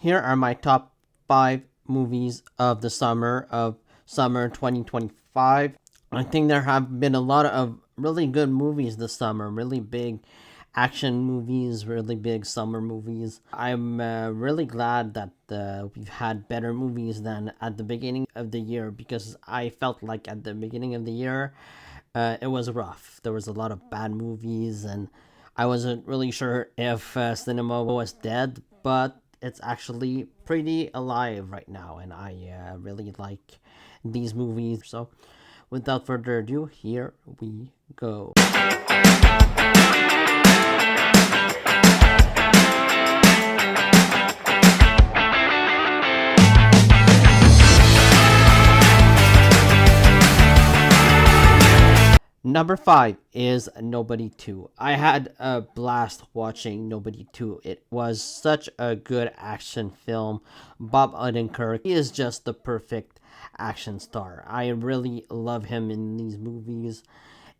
Here are my top 5 movies of the summer 2025. I think there have been a lot of really good movies this summer, really big action movies, really big summer movies. I'm really glad that we've had better movies than at the beginning of the year because I felt like at the beginning of the year it was rough. There was a lot of bad movies, and I wasn't really sure if cinema was dead, but it's actually pretty alive right now, and I really like these movies. So, without further ado, here we go. Number 5 is Nobody 2. I had a blast watching Nobody 2. It was such a good action film. Bob Odenkirk, he is just the perfect action star. I really love him in these movies.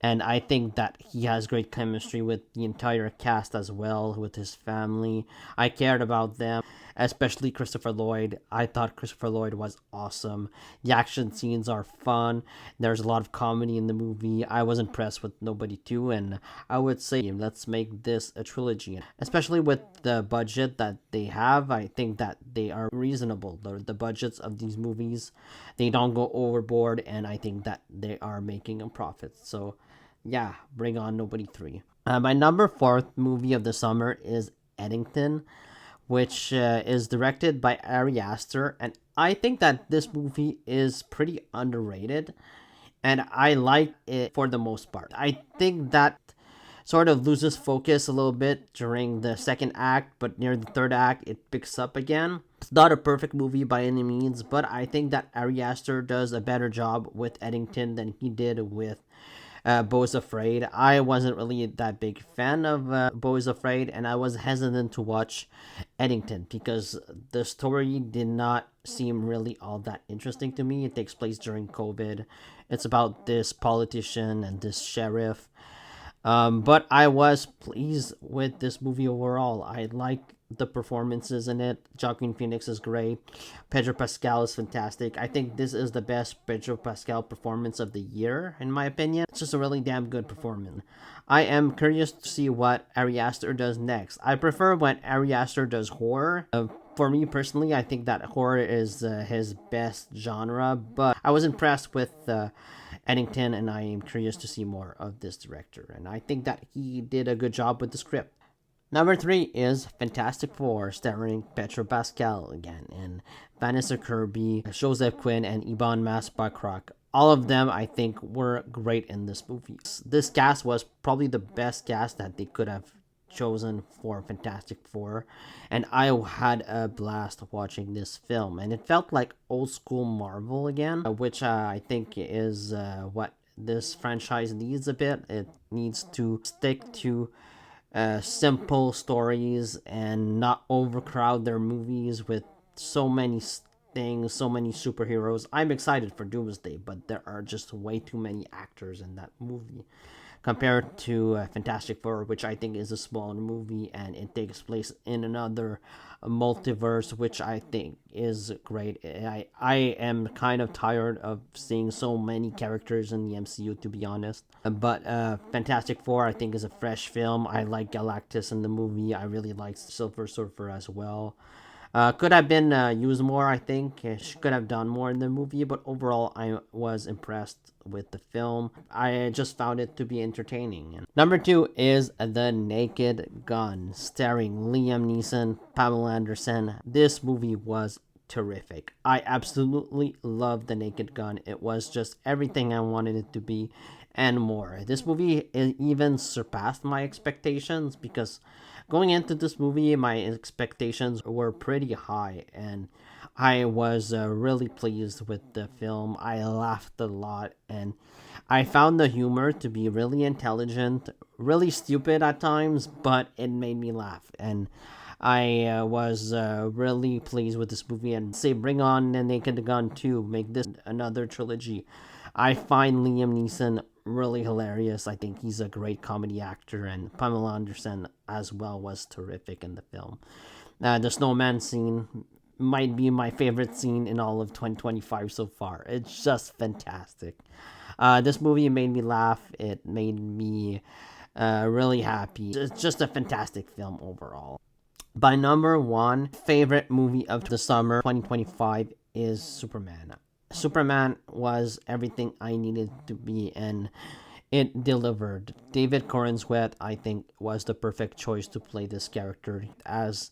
And I think that he has great chemistry with the entire cast as well, with his family. I cared about them, especially Christopher Lloyd. I thought Christopher Lloyd was awesome. The action scenes are fun. There's a lot of comedy in the movie. I was impressed with Nobody 2, and I would say let's make this a trilogy. Especially with the budget that they have, I think that they are reasonable. The budgets of these movies, they don't go overboard, and I think that they are making a profit. So, yeah, bring on Nobody 3. My number 4th movie of the summer is Eddington, which is directed by Ari Aster, and I think that this movie is pretty underrated, and I like it for the most part. I think that sort of loses focus a little bit during the second act, but near the third act, it picks up again. It's not a perfect movie by any means, but I think that Ari Aster does a better job with Eddington than he did with Bo's Afraid. I wasn't really that big fan of Bo's Afraid, and I was hesitant to watch Eddington because the story did not seem really all that interesting to me. It takes place during COVID. It's about this politician and this sheriff, but I was pleased with this movie overall. I like the performances in it. Joaquin Phoenix is great. Pedro Pascal is fantastic. I think this is the best Pedro Pascal performance of the year, in my opinion. It's just a really damn good performance. I am curious to see what Ari Aster does next. I prefer when Ari Aster does horror. For me personally, I think that horror is his best genre, but I was impressed with Eddington, and I am curious to see more of this director. And I think that he did a good job with the script. Number 3 is Fantastic Four, starring Pedro Pascal again, and Vanessa Kirby, Joseph Quinn, and Ibon Mas-Bachrach. All of them, I think, were great in this movie. This cast was probably the best cast that they could have chosen for Fantastic Four, and I had a blast watching this film. And it felt like old school Marvel again, which I think is what this franchise needs a bit. It needs to stick to simple stories and not overcrowd their movies with so many things, so many superheroes. I'm excited for Doomsday, but there are just way too many actors in that movie compared to Fantastic Four, which I think is a smaller movie and it takes place in another multiverse, which I think is great. I am kind of tired of seeing so many characters in the MCU, to be honest. But Fantastic Four, I think, is a fresh film. I like Galactus in the movie. I really like Silver Surfer as well. Could have been used more, I think. She could have done more in the movie, but overall, I was impressed with the film. I just found it to be entertaining. Number 2 is The Naked Gun, starring Liam Neeson, Pamela Anderson. This movie was terrific. I absolutely loved The Naked Gun. It was just everything I wanted it to be and more. This movie even surpassed my expectations because going into this movie, my expectations were pretty high, and I was really pleased with the film. I laughed a lot, and I found the humor to be really intelligent, really stupid at times, but it made me laugh. And I was really pleased with this movie, and say bring on the Naked Gun 2, make this another trilogy. I find Liam Neeson really hilarious. I think he's a great comedy actor, and Pamela Anderson as well was terrific in the film. The snowman scene might be my favorite scene in all of 2025 so far. It's just fantastic. This movie made me laugh. It made me really happy. It's just a fantastic film overall. By number one, favorite movie of the summer 2025 is Superman. Superman was everything I needed to be, and it delivered. David Corenswet, I think, was the perfect choice to play this character as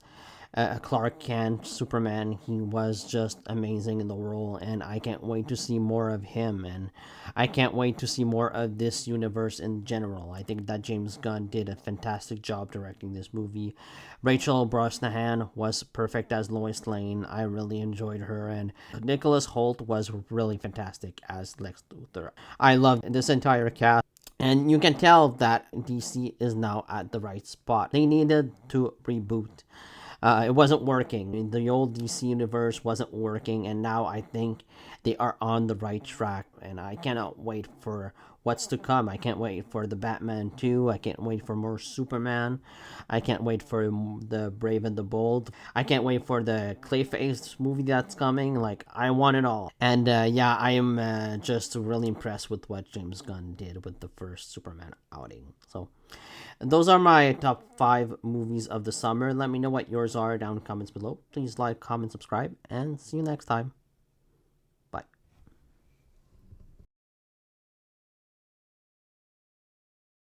Clark Kent, Superman. He was just amazing in the role, and I can't wait to see more of him. And I can't wait to see more of this universe in general. I think that James Gunn did a fantastic job directing this movie. Rachel Brosnahan was perfect as Lois Lane. I really enjoyed her, and Nicholas Holt was really fantastic as Lex Luthor. I loved this entire cast. And you can tell that DC is now at the right spot. They needed to reboot. It wasn't working. The old DC universe wasn't working, and now I think they are on the right track. And I cannot wait for what's to come. I can't wait for the Batman 2. I can't wait for more Superman. I can't wait for the Brave and the Bold. I can't wait for the Clayface movie that's coming. Like, I want it all. And yeah, I am just really impressed with what James Gunn did with the first Superman outing. So, those are my top 5 movies of the summer. Let me know what yours are down in the comments below. Please like, comment, subscribe, and see you next time.